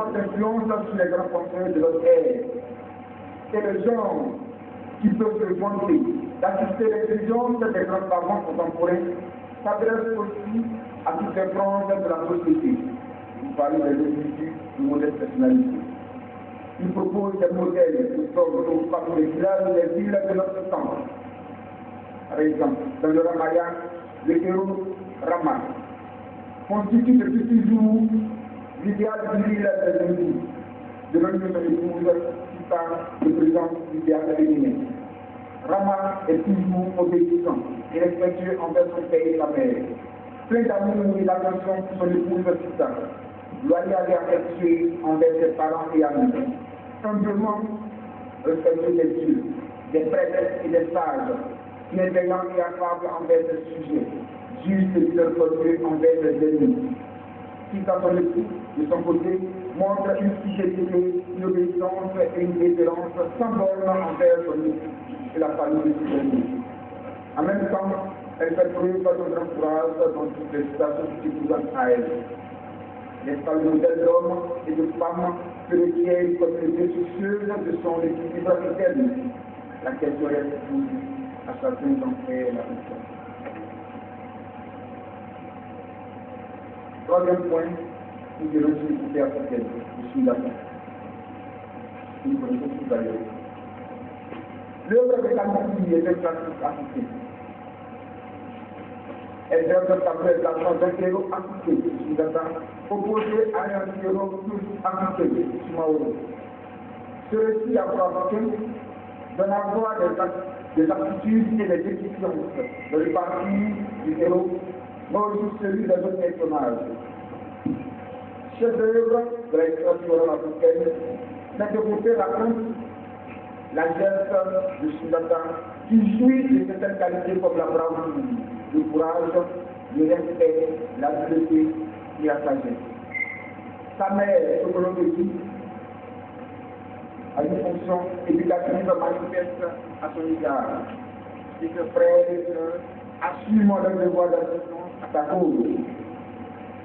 forte influence sur les grands penseurs de notre ère. Et les gens qui peuvent se vanter d'assister l'exigence des grands savants contemporains s'adressent aussi à toutes les branches de la société. Vous parlez des individus de modestes personnalités. Ils proposent des modèles qui sont parmi les villages et les villes de notre temps. Par exemple, dans le Ramayana, le héros Rama constitue depuis toujours l'idéal viril des hindous, de même que son épouse Sita représente l'idéal féminin. Rama est toujours obéissant et respectueux envers son père et sa mère, plein d'amour et d'attention pour son épouse Sita, loyal et affectueux envers ses parents et amis, humblement respectueux des dieux, des prêtres et des sages, bienveillant et affable envers ses sujets, juste et miséricordieux envers ses ennemis. Sita, son époux, de son côté, montre une fidélité, une obéissance et une déférence sans borne envers son époux et la famille de ses ennemis. En même temps, elle fait preuve d'un grand courage dans toutes les situations qui présentent à elle. N'est-ce pas le modèle d'hommes et de femmes que requiert une communauté soucieuse de son équilibre interne? La question est posée à chacun d'entre eux la question. Troisième point, nous devons nous écouter à cette question. Je suis d'accord. Nous connaissons tout d'ailleurs. L'œuvre de Kalmoudi est une pratique appliquée. Elle vient de s'appeler la chance d'un héros appliqué, je suis d'accord, opposé à un héros plus appliqué, je m'en ce récit a provoqué d'en avoir des aptitudes et des déficiences de répartie du héros, mais aussi celui des autres personnages. Chef-d'œuvre de la littérature africaine, c'est de vous raconte la geste de Sundata qui jouit de certaines qualités comme la bravoure, le courage, le respect, la dureté et la sagesse. Sa mère, Sokolon Petit, a une fonction éducative manifeste à son égard. Et ses frères et sœurs assument leur devoir d'assistance à sa cause.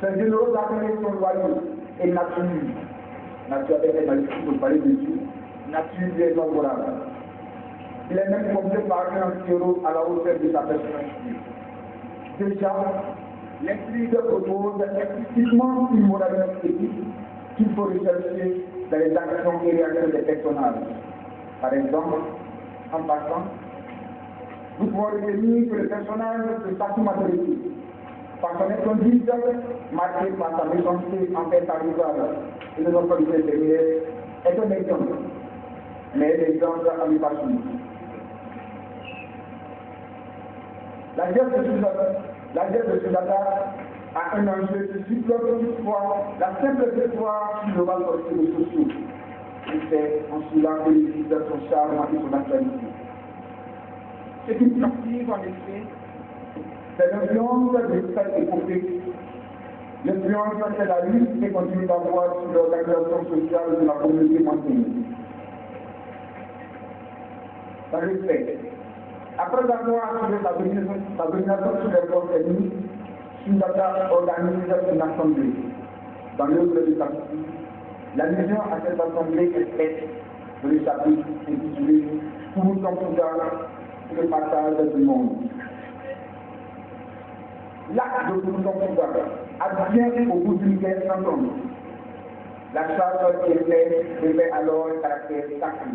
Ses généraux armées sont loyaux et nature. Nature avec les magnifiques, vous parlez de Dieu. Nature est favorable. Il est même convié par un héros à la hauteur de sa personnalité. Déjà, l'intrigue propose explicitement une moralité éthique qu'il faut rechercher dans les actions et réactions des personnages. Par exemple, en passant, vous pouvez retenir que le personnage de Fatou Matoriti, par son inconduite marquée par sa méchanceté envers sa rivale et de notre vie intérieure, est un exemple, mais l'exemple à lui passer. La geste de Sundata a un enjeu qui suppose toutefois la simple victoire sur le mal sur les sociaux. Et c'est en cela que l'existe son charme et son actualité. Ce qui cultive en effet, c'est l'influence de cette épopée. L'influence, c'est la lutte qui continue d'avoir sur l'organisation sociale de la communauté mandine. Ça respecte. Après avoir assuré sa domination sur les forces ennemies, Sundata organise une assemblée. Dans l'œuvre de sa vie, la mission à cette assemblée est faite de le chapitre intitulé Pour son pouvoir et le partage du monde. L'acte de Pour son pouvoir advient au bout d'une guerre sans nom. La charge qui est faite revêt alors un caractère sacré.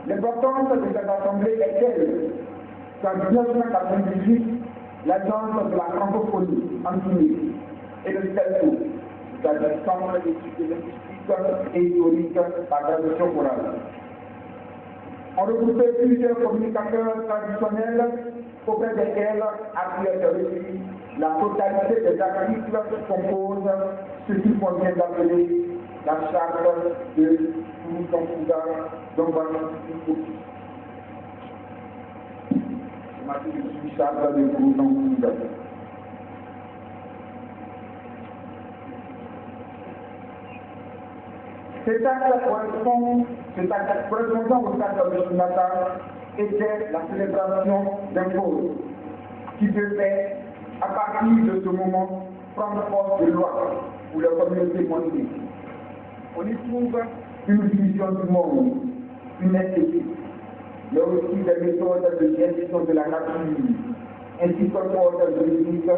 L'importance de cette assemblée est telle qu'en 1998, l'agence de la francophonie en Guinée et de CELCO, c'est-à-dire Centre d'études linguistiques et historiques par traduction orale, ont regroupé plusieurs communicateurs traditionnels auprès desquels a pu être reçue la totalité des articles qui composent ce qu'il convient d'appeler la charte de Pour son pouvoir, dont voici une copie. Je suis charte de Pour son pouvoir. Cet acte correspondant au cadre de Sundata était la célébration d'un code qui devait, à partir de ce moment, prendre force de loi pour la communauté mondiale. on y trouve une vision du monde, une esthétique, mais aussi des méthodes de gestion de la nature, ainsi qu'un ordre juridique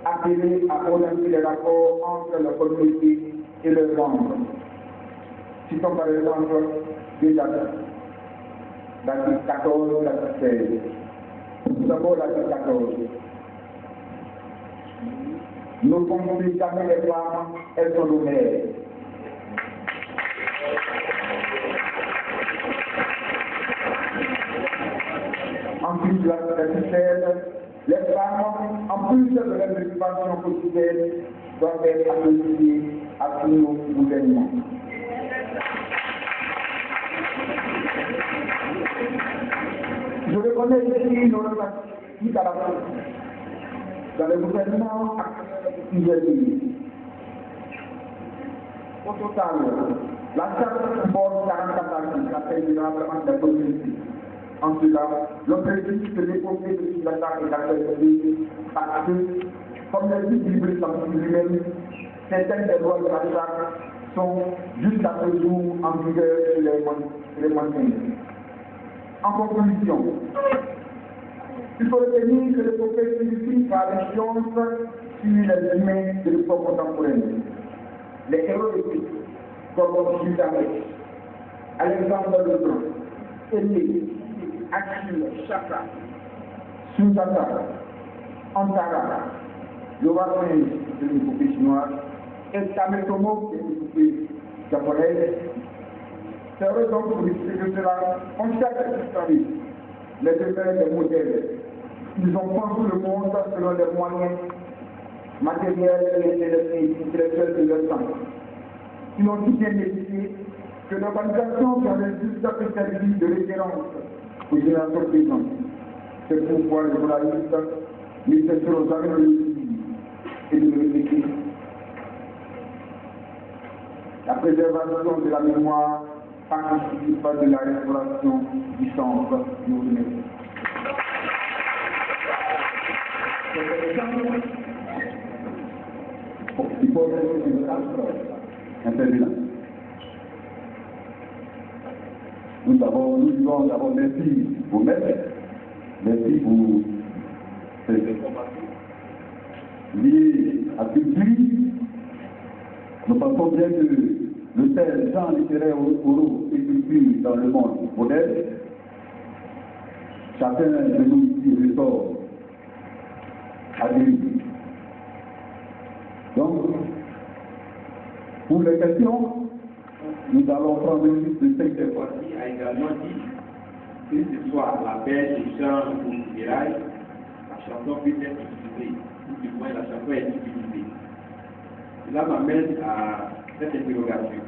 appelé à orienter les rapports entre la communauté et leurs membres. Citons par exemple deux dates, l'article 14, l'article 16. D'abord l'article 14. Nos pensées jamais les femmes, elles sont nos mères. Ensuite, l'article 16, les femmes, en plus de leur éducation quotidienne, doivent être associées à tous nos gouvernements. Je reconnais ici notre partie à la France, dans le gouvernement actuel. Au total, la charte comporte 44 articles, appelle généralement la communauté. En cela, l'objectif de l'épopée de Silata est d'accepter parce que, comme le dit Bible dans lui-même, certaines des lois de la charte sont jusqu'à ce jour en vigueur sur les montagnes. En conclusion, il faut retenir que l'épopée signifie par l'influence sur les humains de l'époque contemporaine. Les héros épiques, comme Gilgamesh, Alexandre le Grand, Élie, Achille, Chakra, Sundata, Antara, le roi singe de l'épopée chinoise, et Kametomo de l'épopée japonaise. C'est vrai donc pour expliquer cela, on cherche historique, les devenir des modèles. Ils ont pensé le monde selon les moyens matériels et intellectuels de leur temps. Ils ont tout bien médité que l'organisation qui avait juste servi de référence aux générations présentes. C'est pourquoi les journalistes ne cesseront jamais de le dire et de le répéter. La préservation de la mémoire participe de la restauration du centre du humain. Il faut intervenir. Nous disons d'abord merci aux maîtres, merci pour cette information liée à culture. Nous pensons bien que le thème genre littéraire oraux et culture dans le monde moderne, chacun de nous ici ressort adhéré. Donc, pour les questions, nous allons prendre une liste de 5 questions. A également dit que ce soit la pêche, le chant ou le funérailles, la chanson peut être utilisée, ou du moins la chanson est utilisée. Cela m'amène à cette interrogation.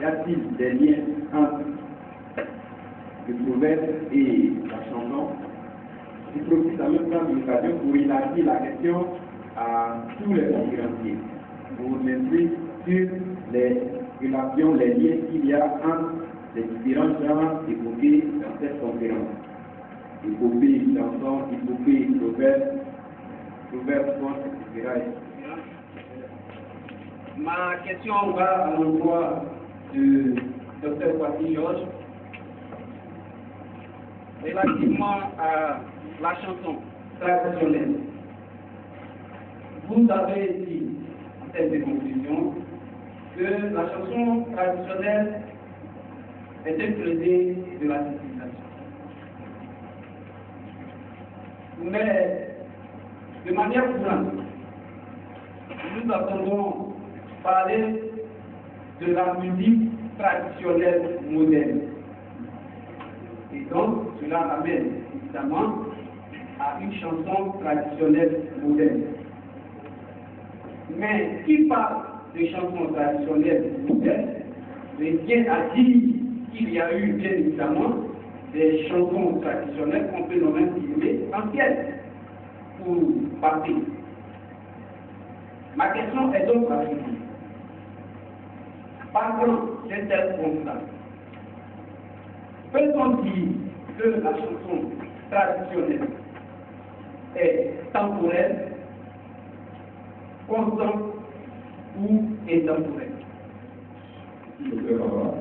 Y a-t-il des liens entre le proverbe et la chanson? Je profite en même temps de l'occasion pour élargir la question à tous les conférenciers, pour m'instruire sur les relations, les liens qu'il y a entre les différents genres évoqués dans cette conférence. Épopée, chanson, épopée, proverbe, conte, etc. Ma question va à l'endroit du Dr. Kwasi Georges relativement à la chanson traditionnelle. Vous avez dit en tête de conclusion que la chanson traditionnelle est un creuset de la civilisation. Mais de manière courante, nous entendons parler de la musique traditionnelle moderne. Et donc, cela ramène évidemment à une chanson traditionnelle moderne. Mais qui parle de chansons traditionnelles modernes, vient à dire qu'il y a eu bien évidemment des chansons traditionnelles qu'on peut nommer anciennes pour partir. Ma question est donc la suivante. Partant d'un tel constat, peut-on dire que la chanson traditionnelle est temporelle, constante ou intemporelle? Dr. Baba,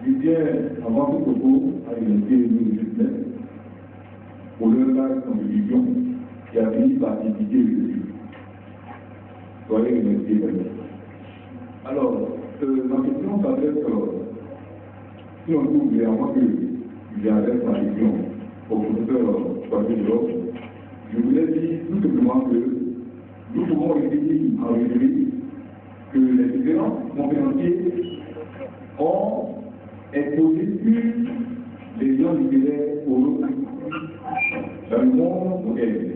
il vient avant tout propos à unité une business pour le lac en religion qui a fini par critiquer le Dieu. Soyez remerciés. Alors, ma question s'adresse, si on trouve vraiment que j'adresse ma question au professeur Chouaké-Delors, je voulais dire tout simplement que nous pouvons essayer en résumé que les différents conférenciers ont exposé plus les gens littéraires au dans le monde moderne.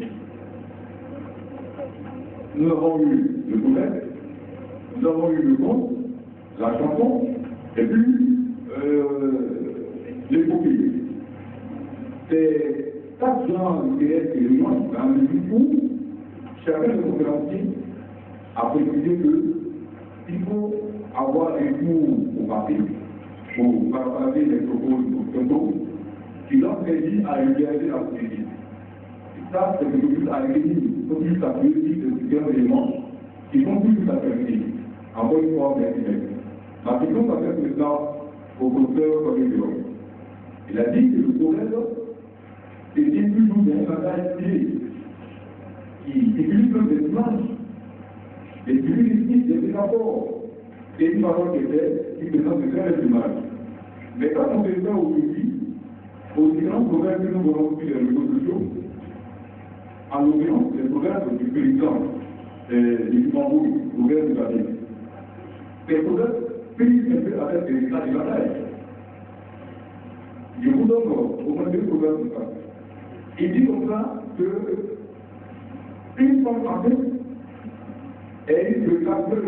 Nous avons eu le poète, nous avons eu le conte, la chanson, et puis l'épopée. C'est 4 genres littéraires qui rejoignent dans le but où chacun des conférenciers a précisé qu'il faut avoir un cours au passé pour paraphraser les propos de Tonto qui leur permet à réaliser la société. Ça, c'est quelque chose à réunir, faut plus s'appuyer sur différents éléments qui font plus la qualité. Encore une fois, merci. Ma question s'adresse maintenant au professeur Chouaké-Delors. Il a dit que le problème était toujours un langage clé qui utilise des images, des publicités, des métaphores, et une parole qui présente de très images. Mais quand on fait ça aujourd'hui, aux différents problèmes que nous voyons sur les réseaux sociaux, en l'occurrence, les problèmes du président du Luxembourg, le gouvernement de la ville, les problèmes finissent un peu avec les états de bataille. Je vous donne au moins 2 problèmes comme ça. Il dit comme ça que une femme enceinte est une capable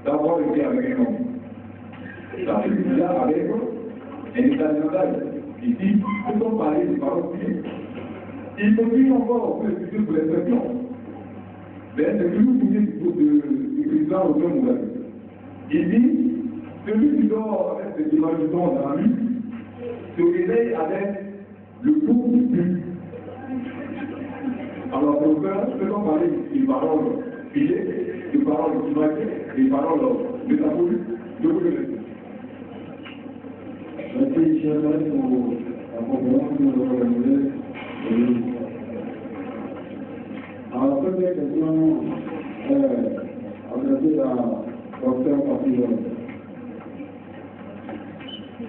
d'avoir été avec un homme. Ça fait déjà avec un état de bataille. Ici, nous sommes parlé des paroles clés. Il continue encore pour expliquer pour l'expression. Mais c'est toujours pour du président Robert Mugabe. Il dit, celui qui dort avec des images dans la nuit se réveille avec le coup du but. Alors, pour faire, je peux parler des paroles filées, des paroles imagées, des paroles métaphoriques. Je vous remercie. Merci, chers amis, pour la conférence que nous avons organisée. Alors, la première question est adressée à Dr. Papillon.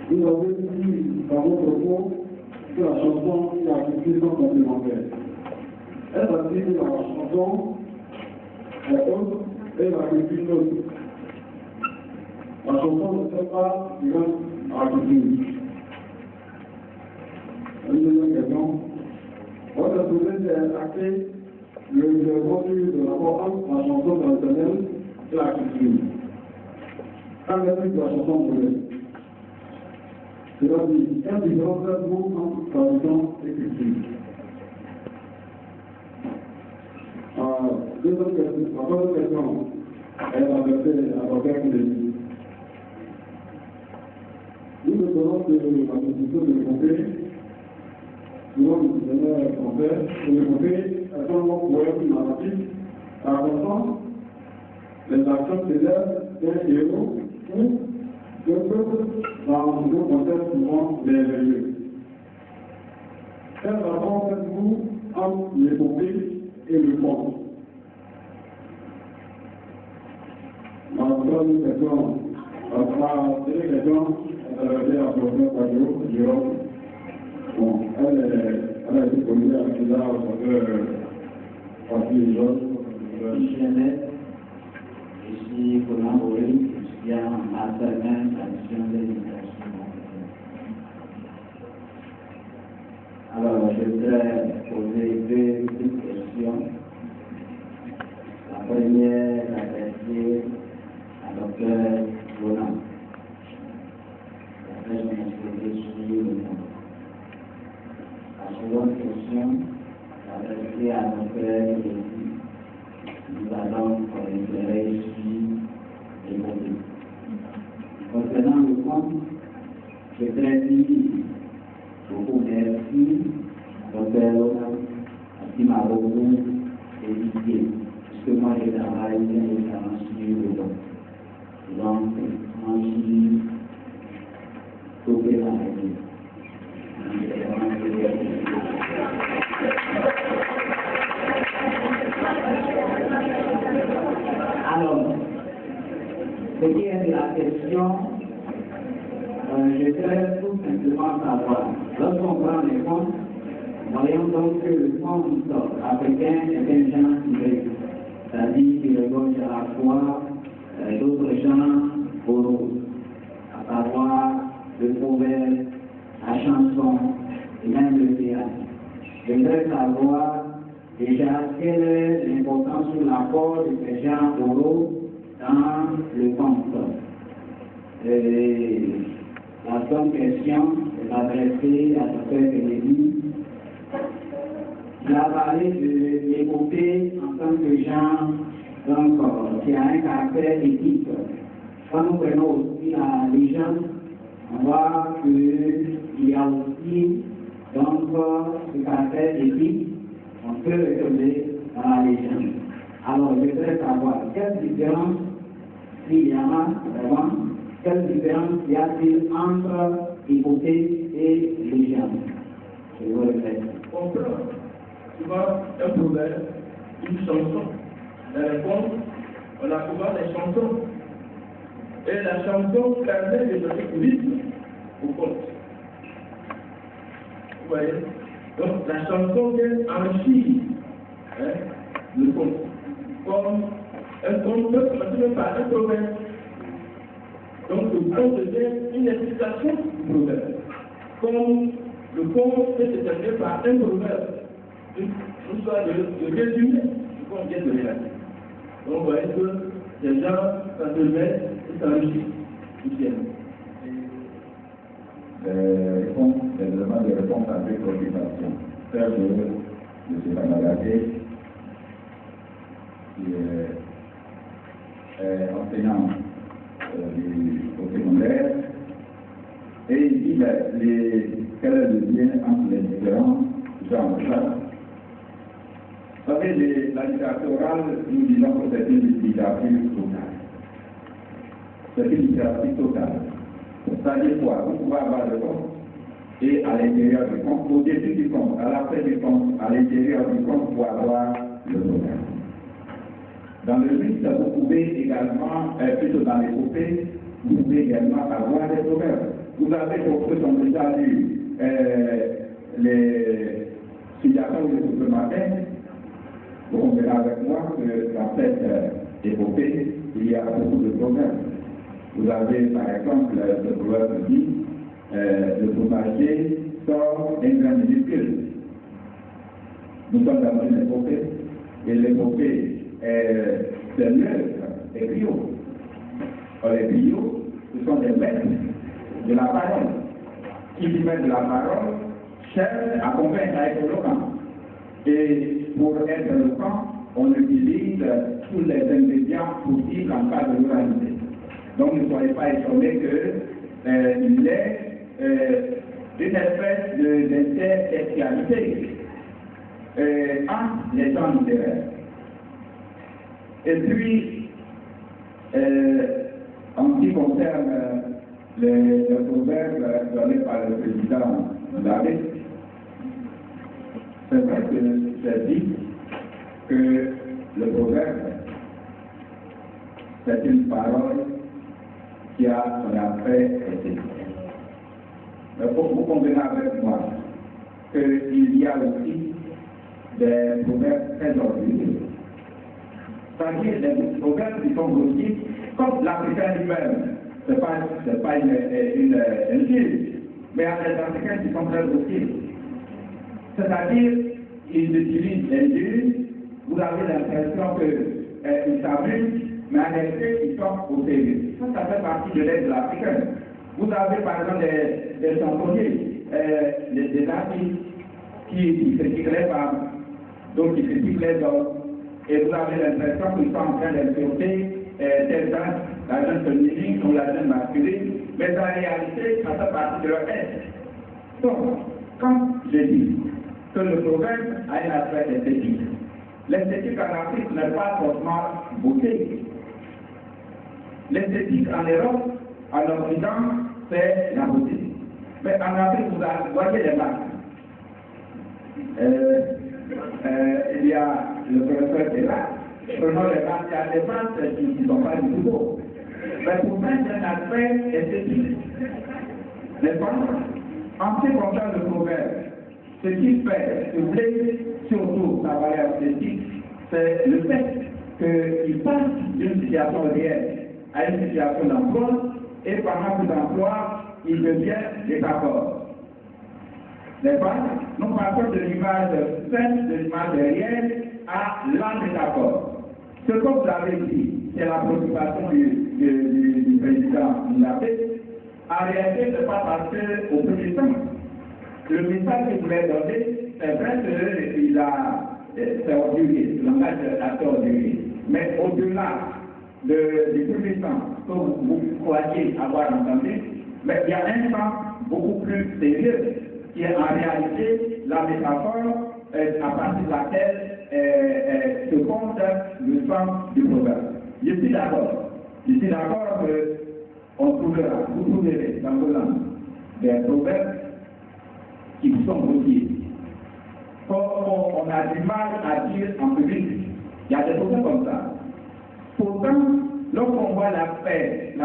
Vous avez dit dans vos propos que la chanson et la culture sont complémentaires. Elle a dit que la chanson est autre et la culture autre. La chanson ne sert pas à la culture. Une deuxième question. Votre projet est axé le contenu de l'importance de la chanson traditionnelle et la culture. Quand est-ce que la chanson moderne? C'est-à-dire, quelle différence faites-vous entre tradition et culture? Deuxième question, la troisième question est adressée à Dr. Koundéni. Nous le tenons de la constitution de l'épopée, souvent le dictionnaire français, de l'épopée est un mot poème narratif racontant les actions célèbres d'un héros ou d'un peuple dans un contexte souvent merveilleux. Quel rapport faites-vous entre l'épopée et le conte? Ma troisième question, la deuxième question est adressée à la professeure Chouaké-Delors. Bon, elle a été connue avec la professeure Chouaké-Delors. Je suis collaboré, je suis en master 1 tradition de l'éducation. Alors, je voudrais poser 2 petites questions. La première est adressée à Dr. Roland. Après, je m'expliquerai sur le temps. La seconde question est adressée à Dr. Lévy. Nous allons éclairer sur les mots. Concernant le compte, je voudrais dire beaucoup merci à Dr. Roland, à qui m'a beaucoup éduqué, puisque moi je travaille bien évidemment sur le don. Donc, Ce qui est de la question, je voudrais tout simplement savoir, lorsqu'on prend les comptes, voyons donc que le compte africain est un genre hybride, c'est-à-dire qu'il regorge à la fois d'autres genres oraux, à savoir le proverbe, la chanson et même le théâtre. Je voudrais savoir déjà quelle est l'importance ou l'apport de ces genres oraux dans le conte. La seconde question est adressée à Dr. Kennedy. Il a parlé de l'épopée en tant que genre, donc, qui a un caractère éthique. Quand nous prenons aussi la légende, on voit qu'il y a aussi donc, ce caractère éthique qu'on peut retrouver dans la légende. Alors, je voudrais savoir quelle différence, s'il y en a vraiment, quelle différence y a-t-il entre épopée et légende? Je vous remercie. On prend souvent un proverbe, une chanson. La réponse, on a souvent des chansons. Et la chanson permet de donner rythme au conte. Vous voyez? Donc la chanson vient enrichir le conte. Comme un conte peut continuer par un proverbe. Donc le conte devient une explication du proverbe. Comme le conte peut se terminer par un proverbe. Une sorte de résumé du conte vient de réaliser. Donc vous voyez que les gens s'intermettent et s'enrichissent. Les éléments de réponse à ces préoccupations. Celle de M. Bamalagé, qui est enseignant au secondaire, et il dit quel est le lien entre les différents genres. Vous savez, la littérature orale, nous disons que c'est une littérature totale. C'est une littérature totale. C'est-à-dire quoi? Vous pouvez avoir le conte et à l'intérieur du conte, au début du conte, à la fin du conte, à l'intérieur du conte, vous pouvez avoir le proverbe. Dans le mythe, vous pouvez également, plutôt dans l'épopée, vous pouvez également avoir des proverbes. Vous avez pour ceux qui ont déjà lu les citations de ce matin, vous comprenez avec moi que dans cette épopée, il y a beaucoup de proverbes. Vous avez par exemple le proverbe qui dit le potager sort d'un grain minuscule. Nous sommes dans une épopée, et l'épopée c'est l'œuvre des griots. Les griots, ce sont des maîtres de la parole. Qui dit maître de la parole cherche à convaincre, à être éloquent. Et pour être éloquent, on utilise tous les ingrédients possibles en cas de l'oralité. Donc ne soyez pas étonnés qu'il ait une espèce d'intersexualité entre les gens littéraires. Et puis, en ce qui concerne les proverbes donnés par le président David, c'est vrai que j'ai dit que le proverbe, c'est une parole qui a son après été. Mais vous convenez avec moi qu'il y a aussi des proverbes très ordinaires. C'est-à-dire des proverbes qui sont grossiers, comme l'Africain lui-même. Ce n'est pas une insulte, mais il y a des Africains qui sont très grossiers. C'est-à-dire, ils utilisent des insultes, vous avez l'impression qu'ils s'amusent, mais en effet, ils sont au sérieux. Ça fait partie de l'aide de l'Africain. Vous avez par exemple des chansonniers, des artistes qui critiquent les femmes, donc qui critiquent les hommes, et vous avez l'impression qu'ils sont en train d'insulter telle danse, la jeune féminine ou la jeune masculine, mais en réalité, ça fait partie de leur aide. Donc, quand je dis que le proverbe a un aspect esthétique, l'esthétique en Afrique n'est pas forcément beauté. L'esthétique en Europe, en Occident, c'est la beauté. Mais en Afrique, vous voyez les marques. Il y a le professeur qui est là. Prenons les marques, il y a des marques qui ne sont pas du tout beaux. Mais pour mettre un aspect esthétique, n'est-ce pas? En ce qui concerne le proverbe, ce qui fait doubler surtout sa valeur esthétique, c'est le fait qu'il passe d'une situation réelle à une situation d'emploi, et pendant cet emploi, il devient métaphore. N'est-ce pas? Nous passons de l'image saine, de l'image réelle, à la métaphore. Ce que vous avez dit, c'est la préoccupation du président Mbappé. En réalité, ce n'est pas parce qu'au premier temps, le message qu'il voulait donner, c'est vrai qu'il a c'est ordurier, le langage est assez ordurier. Mais au-delà du premier temps que vous croyez avoir entendu, mais il y a un temps beaucoup plus sérieux qui est en réalité la métaphore à partir de laquelle se fonde le sens du proverbe. Je suis d'accord. Je suis d'accord qu'on trouvera, vous trouverez dans vos langues des proverbes qui sont grossiers. Comme on a du mal à dire en public, il y a des proverbes comme ça. Pourtant, lorsqu'on voit l'aspect,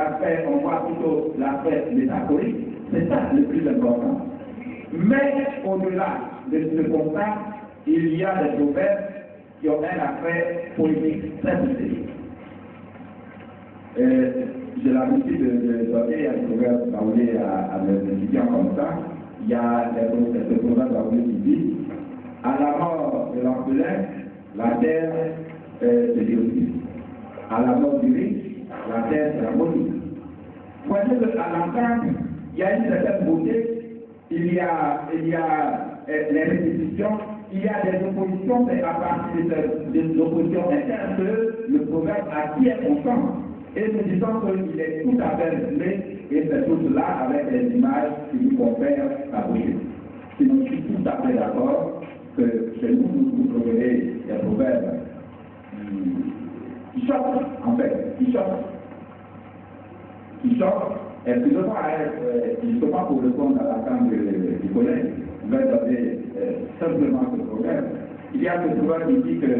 on voit plutôt l'aspect métaphorique, c'est ça le plus important. Mais au-delà de ce constat, il y a des proverbes qui ont un aspect politique très spécifique. J'ai l'habitude de donner un proverbe baoulé à mes étudiants comme ça. Il y a des proverbes baoulés qui disent à la mort de l'orphelin, la terre se détruit. À la mort du riche, la terre se ramollit. Voyez qu'à l'entendre, il y a une certaine beauté. Il y a les répétitions, il y a des oppositions, mais à partir des oppositions internes que le proverbe attire son sens. Et nous disons qu'il est tout à fait résumé, et c'est tout cela avec les images qui nous confèrent la beauté. Sinon, je suis tout à fait d'accord que chez nous, vous trouverez des proverbes qui choquent, en fait, qui choquent. Excusez-moi, justement pour répondre à l'attente du collègue, je vais donner simplement ce proverbe. Il y a ce proverbe qui dit que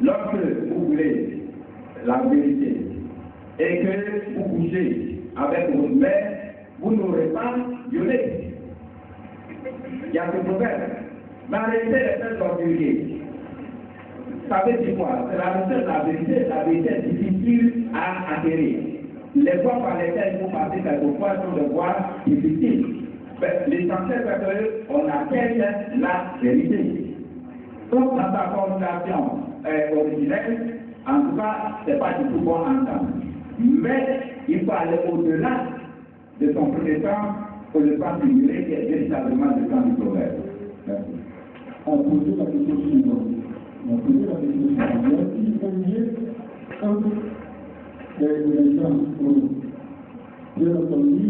lorsque vous voulez la vérité et que vous bougez avec votre mère, vous n'aurez pas violé. Il y a ce proverbe. Mais en réalité, les faits orduriers. Ça veut dire quoi? C'est la recette de la vérité est difficile à acquérir. Les voies par lesquelles il faut passer quelquefois sont des voies difficiles. L'essentiel c'est qu'on acquiert la vérité. Donc dans sa formulation originelle, en tout cas, ce n'est pas du tout bon à entendre. Mais il faut aller au-delà de son premier temps pour le temps figuré qui est véritablement le temps du proverbe. Merci. On posait la question suivante. On posait la question suivante. Il faut mieux les gens pour bien entendu,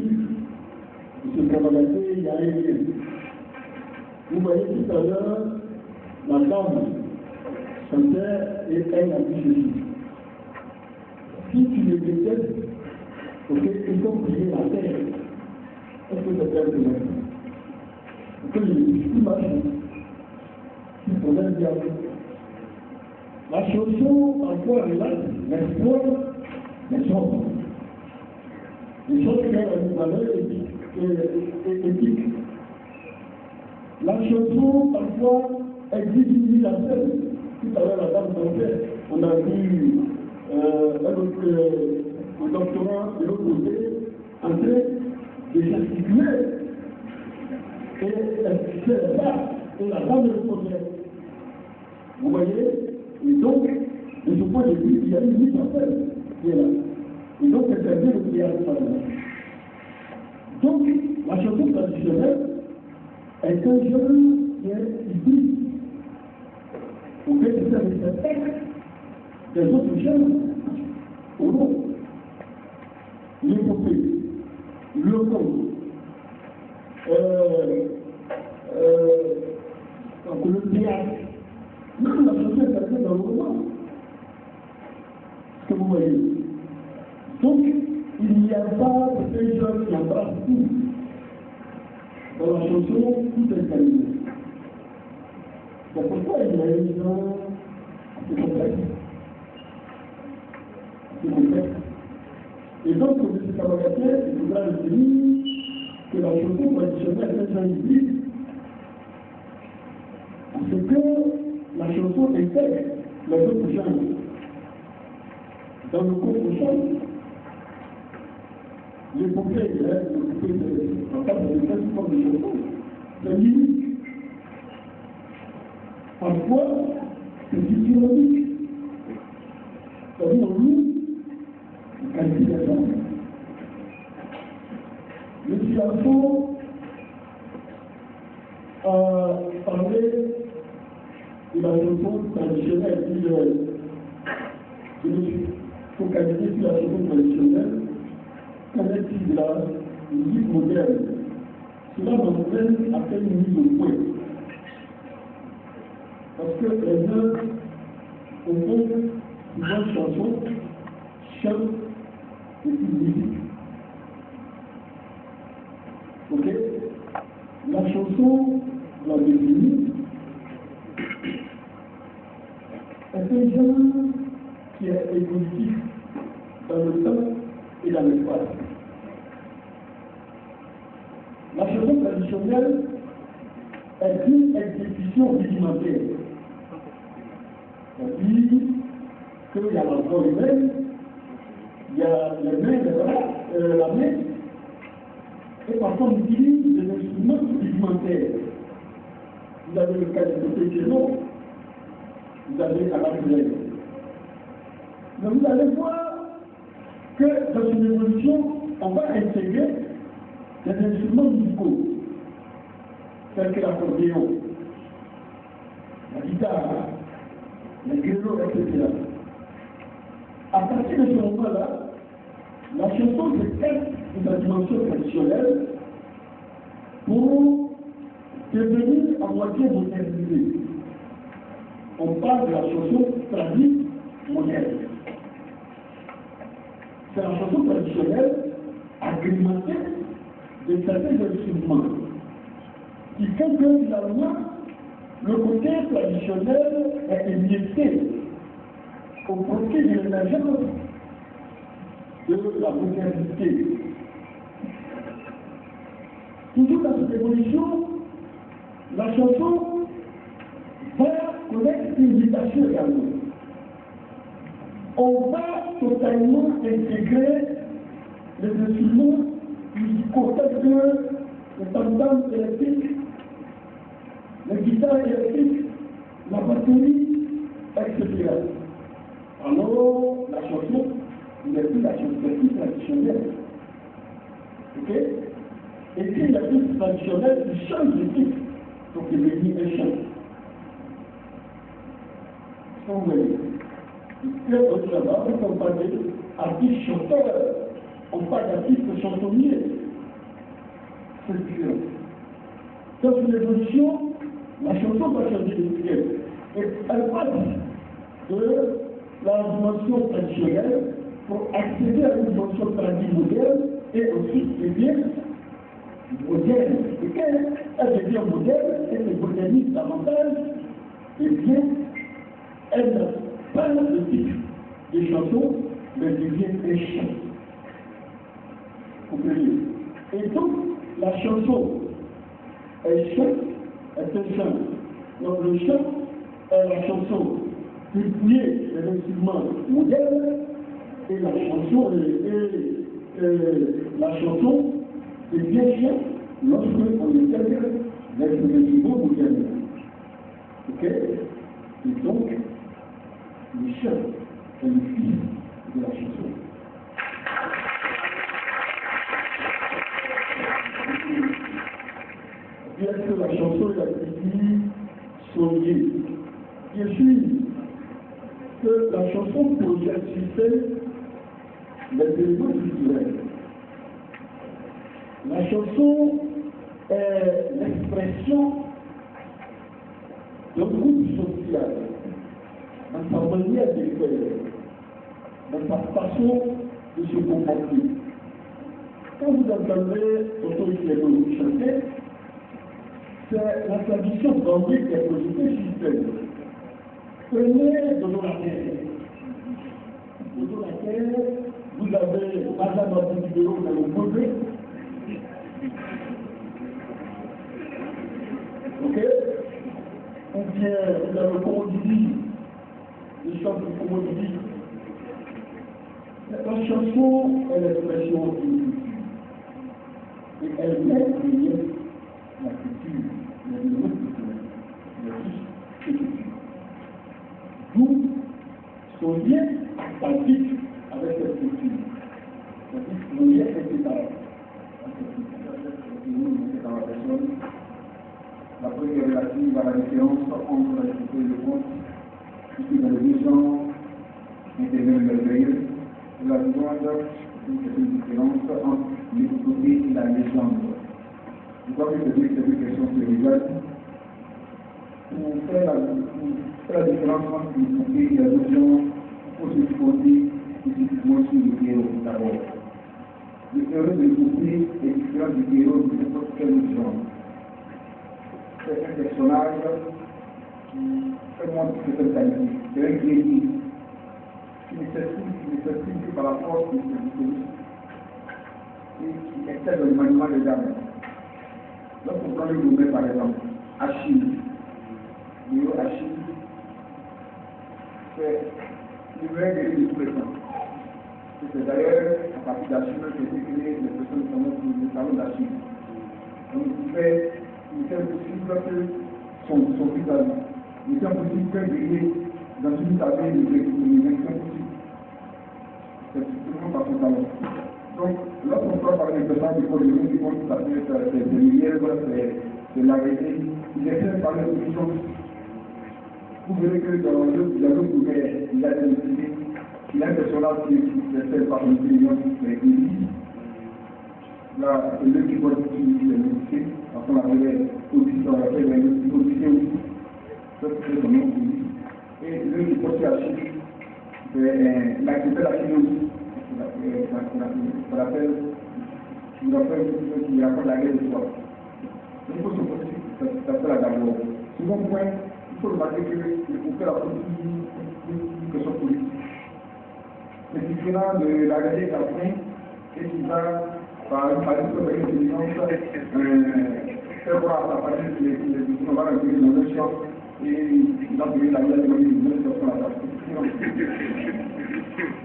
M. Kavagaté, il y a un lien. Vous voyez tout à l'heure, la dame chantait et elle a dit ceci. Si tu les détestes, ok, ils ont prié la terre. Est-ce que c'est terre de la terre? Que je imagine. Il faudrait dire. La chanson, parfois, relate l'espoir des choses. Les choses qui ont une valeur éthique. La chanson, parfois, exige une à celle. Tout à l'heure, la dame dansait. On a vu un doctorat de l'autre côté en train de gesticuler. Et c'est ça que la dame de l'autre côté. Vous voyez? Et donc, de ce point de vue, il y a une mise en scène qui est là. Et donc, c'est bien le prière de Salomon. Donc, la chanson traditionnelle est un genre qui est hybride. On fait que ça respecte des autres genres au nom. L'épopée, le conte, le théâtre. Même la chanson est faite dans le roman. Ce que vous voyez. Donc, il n'y a pas de ces gens qui embrassent tout. Dans la chanson, tout est calmé. C'est pourquoi il y a une gens assez complexes. Et donc, pour M. Kabagaté, il faudra retenir que la chanson traditionnelle est un hybride. Parce que la chanson intègre les autres genres. Dans le cours prochain, l'épopée, en cas de différentes formes de chansons, c'est limite. Parfois, c'est physiologique. C'est-à-dire, on loue une qualification. Le Fiasco a parlé de la chanson traditionnelle. Je me suis focalisé sur la chanson traditionnelle. Qu'en est-il de la musique moderne? Cela m'entraîne à faire une mise au point. Parce que les uns composent souvent chansons, chantent et puis musique. Ok? La chanson, la définie, est un genre qui est évolutif dans le temps et dans l'espace. La chanson traditionnelle est une exécution rudimentaire. C'est-à-dire qu'il y a la voix humaine, il y a les mains, la main, et parfois on utilise des instruments rudimentaires. Vous avez le cas de piano, vous avez à la cuillère. Mais vous allez voir que dans une évolution, on va intégrer des instruments musicaux, tels que l'accordéon, la guitare, les grelots, etc. À partir de ce moment-là, la chanson se casse de sa dimension traditionnelle pour devenir à moitié modernisée. On parle de la chanson traditionnelle moderne. C'est la chanson traditionnelle agrémentée de certains instruments qui fait que finalement le côté traditionnel est émietté au profit de l'émergence de la modernité. Toujours dans cette évolution, la chanson va connaître une mutation également. On va totalement intégrer les instruments musicaux tels que le tam-tam électrique, les guitares électriques, la batterie, etc. Alors, la chanson n'est plus la chanson traditionnelle. Ok? Et puis la chanson traditionnelle, il change de titre pour devenir un chant. Vous voyez? Il y a aussi là-bas, on parle d'artistes chanteurs, on parle d'artistes chansonniers. C'est différent. Dans une évolution, la chanson va changer de style. Et elle passe de la dimension traditionnelle pour accéder à une dimension traditionnelle moderne et ensuite devient moderne. Et quand elle devient moderne, elle se modernise davantage, et bien, elle n'a pas le titre de chanson, mais devient un chant. Vous comprenez? Et donc, la chanson est un chant. Donc le chant est la chanson publiée des instruments modernes et la chanson devient chant lorsque on intègre les instruments modernes. Ok? Et donc, le chant est le fils de la chanson. Bien que la chanson est activée soignée, bien sûr que la chanson projette sur scène les éléments culturels. La chanson est l'expression d'un groupe social, dans sa manière de faire, dans sa façon de se comporter. Quand vous entendez Toto Ikeno chanter, c'est la tradition bambique qui est projetée sur scène. Prenez Dodo la terre. Dodo la terre, vous vous avez Madame Abdou dans le projet. Ok? Ou bien vous avez le commodity, les chants du commodity. La chanson est l'expression d'une culture. Et elle met la culture, le culture. D'où son lien authentique avec cette culture. Le lien est vital. Dans la personne, la première relative à la différence entre la culture et le conte, puisque dans les deux genres interviennent merveilleux, la seconde, une différence entre l'épopée et la légende. Je crois que c'est deux questions spirituelles. Pour faire la différence entre l'épopée et la légende, il faut se poser spécifiquement sur le héros d'abord. Le héros de l'épopée est différent du héros de n'importe quelle légende. C'est un personnage qui fait moins de cette qualité. C'est un guerrier qui nécessite par la force de ses et qui excelle dans le maniement des armes. Lorsqu'on prend le Gourmet par exemple, Achille, le héros Achille, c'est le vrai guerrier de tous les temps. C'est d'ailleurs à partir d'Achille que j'ai créé les personnes qui sont sur le salon d'Achille. Donc il est impossible que son fils a dit. Il est impossible qu'un guerrier dans une table de impossible. C'est simplement par son talent. Donc, lorsqu'on parle par les personnes qui font le monde, qui font tout à fait, c'est des lièvres, c'est l'arrêté, ils essaient de parler de choses. Vous verrez que dans le dialogue ouvert, il y a des idées, il y a un personnage qui essaie par le million, mais il dit, là, c'est lui qui voit tout les métiers, après on appelle audition, on appelle les auditions, ça c'est son nom qui dit. Et lui qui porte la Chine, la Chine, je vous rappelle qui raconte la guerre de soi. Il faut se poser ça fait la d'abord. Second point, il faut remarquer qu'il faut faire la politique une question politique. C'est différent de la guerre d'Afrique et qui va par exemple avec l'intelligence faire voir à la partie les on va rentrer dans le champ et il va donner la guerre de l'Union sur la table.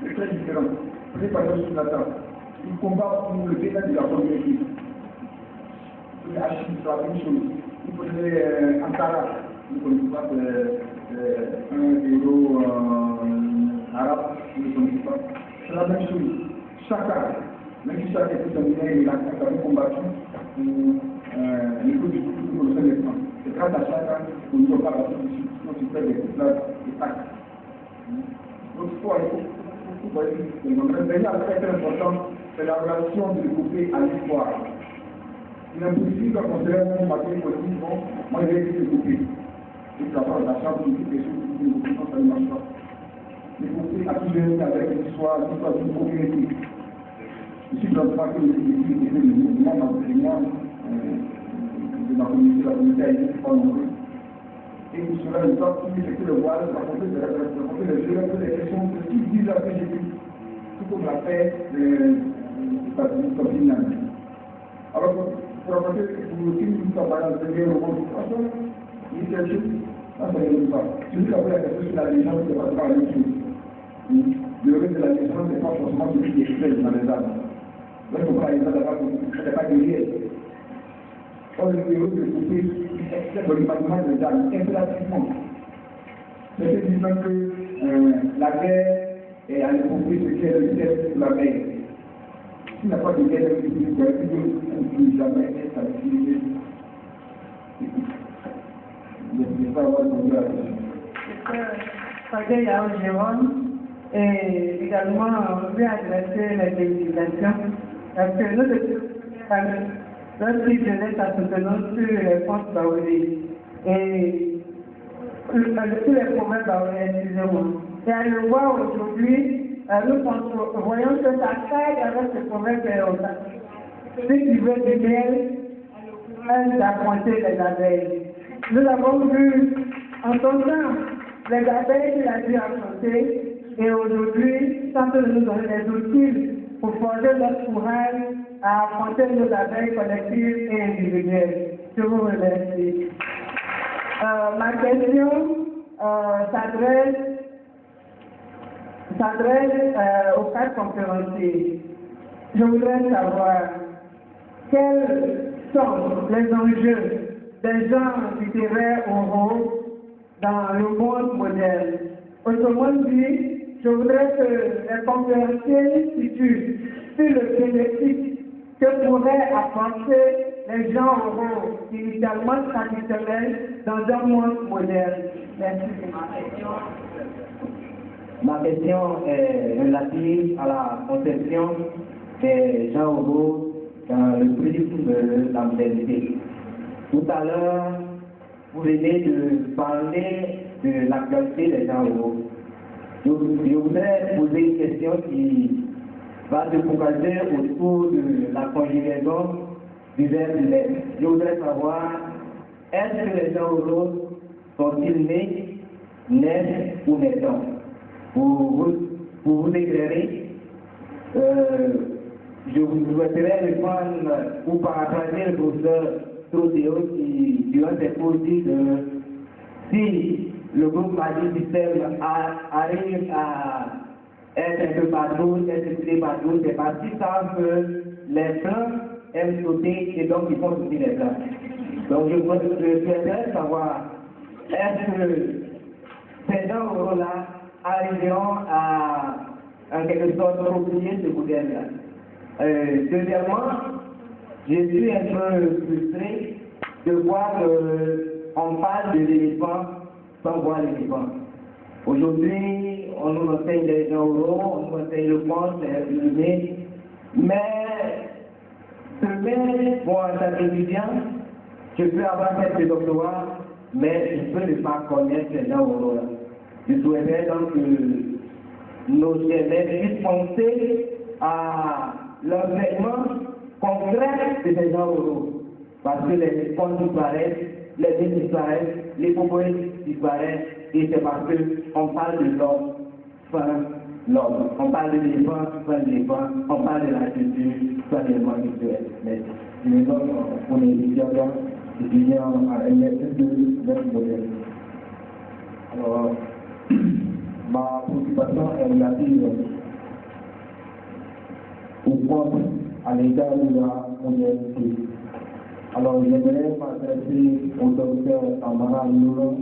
C'est très différent. Prenez par exemple sur la table. Il combat pour le bien de la première équipe. Il Achille, c'est la même chose. Il prenait Ankara, vous ne connaissez pas un héros arabe, vous ne connaissez pas. C'est la même chose. Chacun, même si chacun est terminé, il a combattu pour l'écoute du coup pour le seul instant. C'est grâce à chacun qu'on ne peut pas la solution, sinon tu fais des couplages et actes. Donc il faut aller. Le aspect très important, c'est la relation de l'épopée à l'histoire. Il est impossible de considérer mon papier politique, bon, moi j'ai écrit l'épopée. Et ça va, la chambre politique, les choses qui sont ça ne marche pas. L'épopée a toujours été avec l'histoire d'une communauté. Ici, je ne sais pas que l'épopée était le mouvement de ma communauté, la communauté a été pas nombreux. Et pour cela, il doit respecter le voile, raconter les jeux, les questions, ce qu'ils disent après Jésus, tout comme la paix de Topinam. Alors, pour raconter, pour le film, par exemple, de guerre au monde, il est quelque chose, là, ça ne pas. Celui qui a pris la question sur la légende, c'est pas la même chose. Le reste de la légende n'est pas forcément celui qui exprime dans les âmes. Donc, il ne faut pas les âmes là-bas, il n'y a pas de guerre. Or, le héros de l'épopée exprime le bâtiment des âmes impérativement. C'est disant que la guerre est à l'épopée ce qui est le test de la guerre. S'il n'y a pas de guerre, il ne peut jamais être utilisé. Je ne sais pas avoir répondu à la question. Il y a un Jérôme et également on veut adresser la délégation parce que notre jeunesse a soutenu sur les fonds baoulés et tous les problèmes baoulés, excusez-moi. Et à le voir aujourd'hui, nous voyons que ça caille avec ce problème de ce qui veut du miel, d'affronter les abeilles. Nous avons vu en son temps les abeilles qu'il a dû affronter et aujourd'hui, sans que nous donner les outils pour forger leur courage à affronter nos abeilles collectives et individuelles. Je vous remercie. Ma question s'adresse aux 4 conférenciers. Je voudrais savoir quels sont les enjeux des gens littéraires oraux dans le monde moderne. Autrement dit, je voudrais que les conférenciers situent sur le bénéfice que pourraient apporter les gens oraux initialement traditionnels dans un monde moderne. Merci. Ma question est relative à la conception des gens oraux dans le prisme de la modernité. Tout à l'heure, vous venez de parler de l'actualité des gens oraux. Je voudrais poser une question qui va se focaliser autour de la conjugaison du verbe net. Je voudrais savoir, est-ce que les gens oraux sont-ils nés, nés ou naissants? Pour vous éclairer, je vous souhaiterais répondre ou paraphraser le professeur Trodéo qui, durant ses cours, dit que si le groupe Magic System arrive à être un peu partout, être utilisé partout, c'est parce qu'ils savent que les blancs aiment sauter et donc ils font sauter les blancs. Donc je souhaiterais savoir, est-ce que ces gens-là arriveront à, en quelque sorte, oublier ce modèle-là? Deuxièmement, je suis un peu frustré de voir qu'on parle de l'éléphant sans voir l'éléphant. Aujourd'hui, on nous enseigne les gens oraux, on nous enseigne le conte, le nez, mais demain, moi, en tant qu'étudiant, je peux avoir fait doctorat, mais je peux ne pas connaître les gens oraux. Je souhaiterais donc que nos élèves puissent penser à l'enseignement concret de ces gens oraux. Parce que les contes disparaissent, les livres disparaissent, les poèmes disparaissent, et c'est parce qu'on parle de l'homme sans l'homme. On parle de l'éléphant sans l'éléphant, on parle de la culture sans l'élément culturel. Mais je me donne pour les étudiants à l'université de notre modèle. Alors, ma préoccupation est relative au point à l'égard de la modernité. Alors, j'aimerais m'adresser au docteur Amara Lourou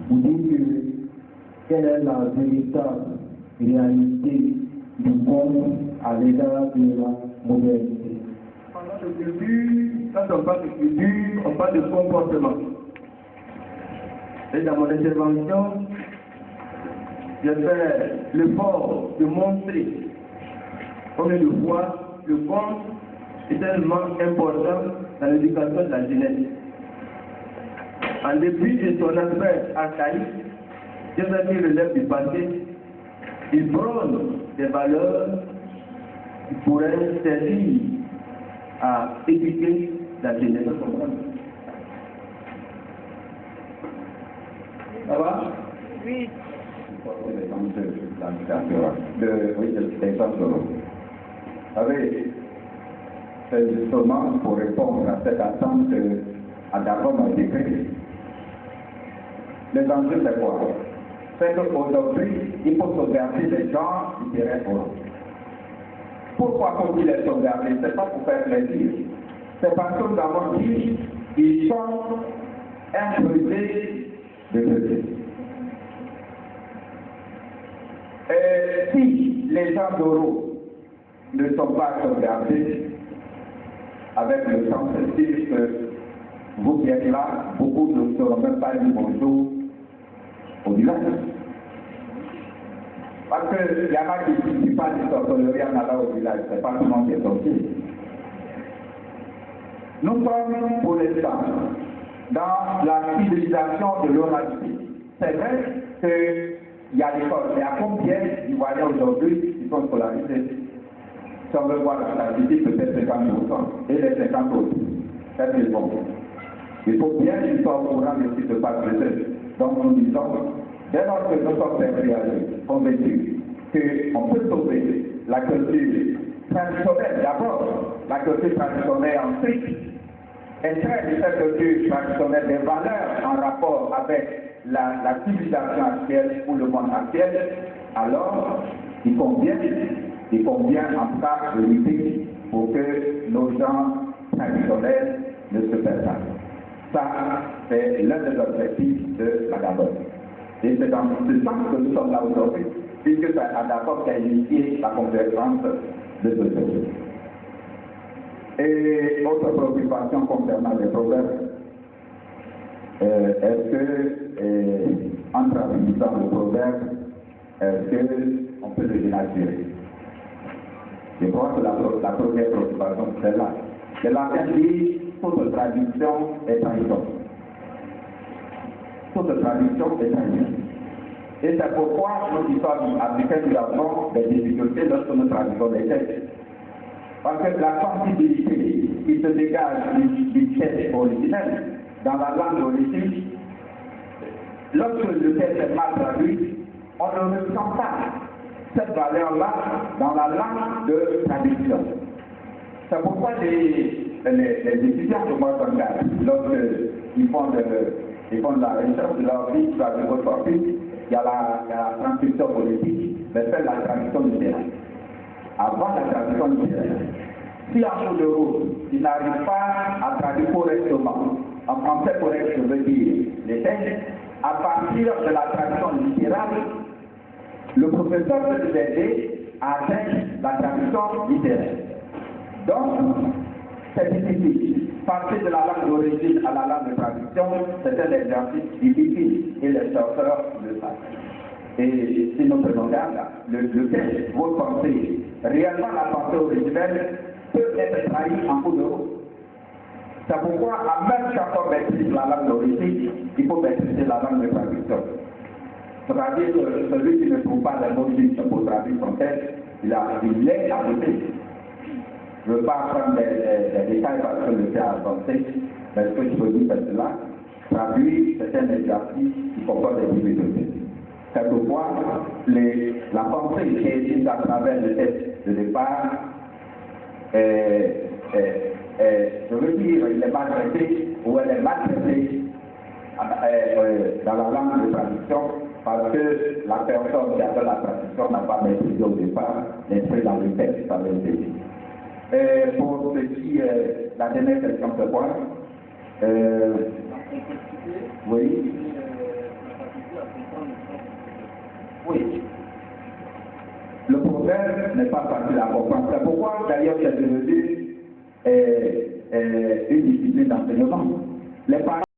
pour dire que quelle est la véritable réalité du monde à l'égard de la modernité. Pendant le début, quand on parle de culture, on parle de comportement. Et dans mon intervention, je fais l'effort de montrer combien de fois le conte est tellement important dans l'éducation de la jeunesse. En dépit de son aspect archaïque, je veux dire relève du passé, il prône des valeurs qui pourraient servir à éduquer la jeunesse. Ça va? Oui. Vous savez, c'est justement pour répondre à cette attente qu'Adam a décrit. Les enjeux, c'est quoi? C'est qu'aujourd'hui, il faut sauvegarder les gens littéraires. Pourquoi faut-il les sauvegarder? Ce n'est pas pour faire plaisir. C'est parce que nous avons dit qu'ils sont imposés de Dieu. Et si les gens d'oraux ne sont pas sauvegardés, avec le sens sensible que vous qui êtes là, beaucoup ne seront même pas dit bonjour au village. Parce qu'il y en a qui ne disent pas de sorcellerie en allant au village, c'est pas tout le monde qui est sorti. Nous sommes pour l'instant dans la civilisation de l'oralité. C'est vrai qu'il y a l'école, mais à combien d'Ivoiriens aujourd'hui qui sont scolarisés? Si on veut voir la statistique, peut-être 50% et les 50 autres. C'est bon. Il faut bien qu'ils soient au courant de ce qui se passe chez eux. Donc nous disons, dès lors que nous sommes convaincus qu'on peut sauver la culture traditionnelle d'abord, la culture traditionnelle ensuite, extrait de cette culture traditionnelle des valeurs en rapport avec la civilisation actuelle ou le monde actuel, alors il convient en tout cas de lutter pour que nos gens traditionnels ne se perdent pas. Ça, c'est l'un des objectifs de la Gabon. Et c'est dans ce sens que nous sommes là aujourd'hui, puisque c'est à Dakar qui a initié la conférence de ce jour. Et autre préoccupation concernant les problèmes, est-ce que, en traduisant le proverbe, est-ce qu'on peut le dénaturer? Je crois que la première préoccupation, c'est là. C'est la dit, toute tradition est trahison. Toute tradition est trahison. Et c'est pourquoi nous qui sommes africains, nous avons des difficultés lorsque nous traduisons les textes. Parce que la sensibilité qui se dégage du texte originel dans la langue d'origine, lorsque le texte est mal traduit, on ne ressent pas cette valeur-là dans la langue de traduction. C'est pourquoi les étudiants de moi lorsqu'ils font de la recherche de leur vie sur la topic, il y a la transcription politique, mais c'est la traduction littéraire. Avant la traduction littéraire, si en cours de route, il n'arrive pas à traduire correctement, en français correct, je veux dire, les textes, à partir de la traduction littérale, le professeur peut nous aider à atteindre la traduction littéraire. Donc, c'est difficile. Passer de la langue d'origine à la langue de traduction, c'est un exercice difficile et les chercheurs le savent. Et si nous prenons garde, le texte, votre pensée, réellement la pensée originelle peut être trahie en cours de route. C'est pourquoi, même quand on maîtrise la langue d'origine, il faut maîtriser la langue de traduction. C'est-à-dire que celui qui ne trouve pas les mots justes pour traduire son texte, il est à côté. Je ne veux pas prendre des détails parce que le cas avancé, mais ce que je veux dire, c'est cela. Traduire, c'est un exercice qui comporte des difficultés. C'est pourquoi la pensée qui est dite à travers le texte de départ, je veux dire, il est mal traité ou elle est mal traitée dans la langue de traduction parce que la personne qui a fait la traduction n'a pas maîtrisé au départ l'esprit dans le texte par le texte. Pour ce qui est la dernière question, c'est quoi? Oui. Oui. Le proverbe n'est pas facile à comprendre. C'est pourquoi, d'ailleurs, c'est devenu une discipline d'enseignement. Les parents